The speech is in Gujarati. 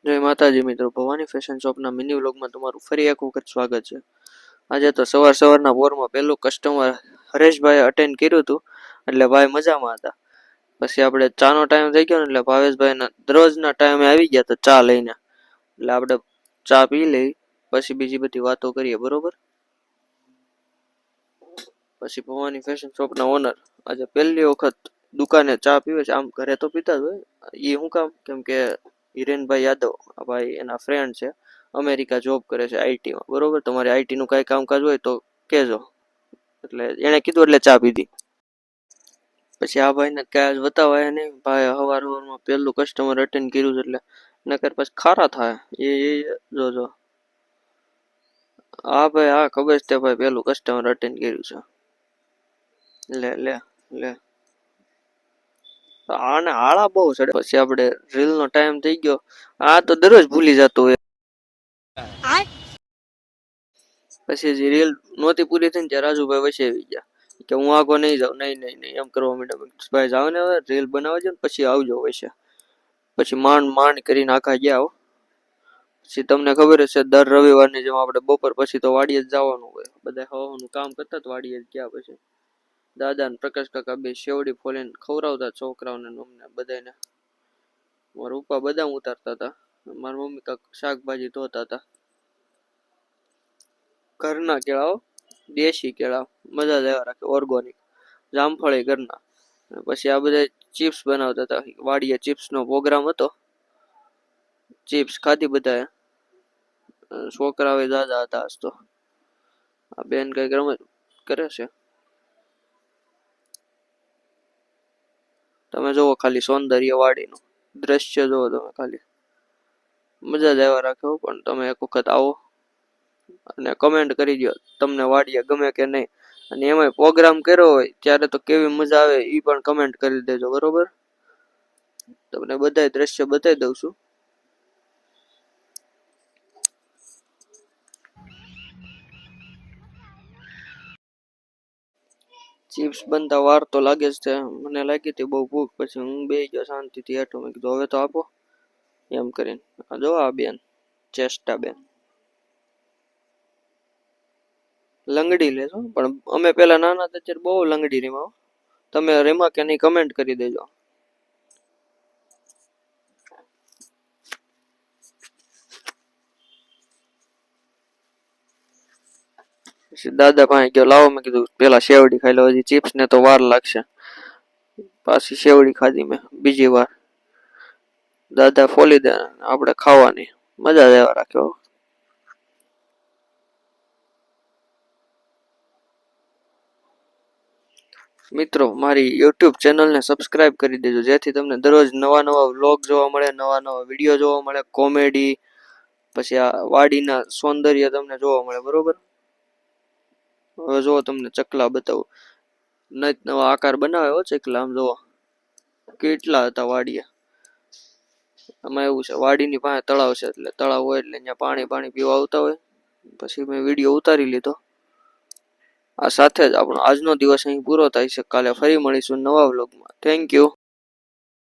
જય માતાજી મિત્રો, ભવાની ફેશન શોપના મિની વ્લોગમાં તમારું ફરી એક વખત સ્વાગત છે। આજે તો સવારના પોરમાં પહેલું કસ્ટમર હરેશભાઈ અટેન્ડ કર્યું હતું, એટલે ભાઈ મજામાં હતા। પછી આપણે ચાનો ટાઈમ થઈ ગયો ને એટલે ભાવેશભાઈના દરરોજના ટાઈમે આવી ગયા તો ચા લઈને, એટલે આપણે ચા પી લઈ પછી બીજી બધી વાતો કરીએ, બરોબર। પછી ભવાની ફેશન શોપના ઓનર આજે પહેલી વખત દુકાને ચા પીવે છે। આમ ઘરે તો પીતા જ હોય, એ શું કામ કેમ કે હિરેનભાઈ યાદવ ભાઈ એના ફ્રેન્ડ છે, અમેરિકા જોબ કરે છે આઈટીમાં, બરોબર। તમારે આઈટી નું કઈ કામકાજ હોય તો કહેજો, એટલે એને કીધું એટલે ચા પીધી। પછી આ ભાઈને કઈ બતાવાય નહીં, ભાઈ હવારમાં પહેલું કસ્ટમર અટેન્ડ કર્યું છે એટલે નકર પછી ખારા થાય એ જોજો। હા ભાઈ, હા ખબર છે ભાઈ, પહેલું કસ્ટમર અટેન્ડ કર્યું છે। લે લે લે, આને આળા બહુ ચડે। પછી આપણે રીલ નો ટાઈમ થઈ ગયો, આ તો દરરોજ ભૂલી જતો હોય। પછી જે રીલ નહોતી પૂરી થઈ ને ત્યાં રાજુભાઈ વચ્ચે આવી ગયા કે હું આગો નહીં જાઉં, નહીં એમ કરવા માંડ્યા। ભાઈ જાવ ને, હવે રીલ બનાવવા છે ને પછી આવજો વચ્ચે। પછી માંડ કરીને આખા ગયા। પછી તમને ખબર હશે દર રવિવારની જેમ આપણે બપોર પછી તો વાડીએ જ જવાનું હોય, બધા હવાનું કામ કરતા જ વાડીએ જ ગયા। પછી દાદા ને પ્રકાશ કાકા બે શેવડી ફોલીને ખવડાવતા છોકરાઓને અમને બધાને। મારા પપ્પા બદામ ઉતારતા હતા, મારા મમ્મી કાક શાકભાજી ધોતા હતા। ઘરના કેળાઓ, દેશી કેળા, મજા જ આવ્યા રાખે, ઓર્ગોનિક જામફળી ઘરના। પછી આ બધા ચિપ્સ બનાવતા હતા, વાડીએ ચિપ્સ નો પ્રોગ્રામ હતો, ચિપ્સ ખાધી બધાએ। છોકરાઓ દાદા હતા આજ તો। આ બેન કઈક રમત કરે છે, તમે જોવો ખાલી સૌંદર્ય વાડીનું દ્રશ્ય જોવો તમે ખાલી, મજા જ આવ્યા રાખે। પણ તમે એક વખત આવો અને કમેન્ટ કરી દો તમને વાડીએ ગમે કે નહીં, અને એમાં પ્રોગ્રામ કર્યો હોય ત્યારે તો કેવી મજા આવે એ પણ કમેન્ટ કરી દેજો, બરોબર। તમને બધા દ્રશ્ય બતાવી દઉં છું। ચિપ્સ બનતા વાર તો લાગે જ છે, મને લાગી હતી બહુ ભૂખ, પછી હું બેસી ગયો શાંતિથી હેઠો, મેં કીધું હવે તો આપો એમ કરીને। જો આ બેન ચેષ્ટા બેન લંગડી લેજો, પણ અમે પેલા નાના હતા ત્યારે બહુ લંગડી રેમાં, તમે રેમાં કે નહીં કમેન્ટ કરી દેજો। પછી દાદા પાસે ગયો, લાવો, મેં કીધું પેલા શેવડી ખાઈ લો, હજી ચિપ્સ ને તો વાર લાગશે। પાછી શેવડી ખાધી મેં બીજી વાર, દાદા ફોલી દે આપણે ખાવાની, મજા જ આવ્યા રાખ્યો। મિત્રો મારી યુટ્યુબ ચેનલને સબસ્ક્રાઇબ કરી દેજો, જેથી તમને દરરોજ નવા વ્લોગ જોવા મળે, નવા વિડીયો જોવા મળે, કોમેડી, પછી આ વાડીના સૌંદર્ય તમને જોવા મળે, બરોબર। હવે જો તમને ચકલા બતાવું, નવા આકાર બનાવ્યો ચકલા, આમ જોવો કેટલા હતા વાડીએ। આમાં એવું છે વાડીની પાસે તળાવ છે, એટલે તળાવ હોય એટલે અહીંયા પાણી પીવા આવતા હોય। પછી મેં વિડીયો ઉતારી લીધો। આ સાથે જ આપણો આજનો દિવસ અહીં પૂરો થાય છે, કાલે ફરી મળીશું નવા વ્લોગમાં। Thank you.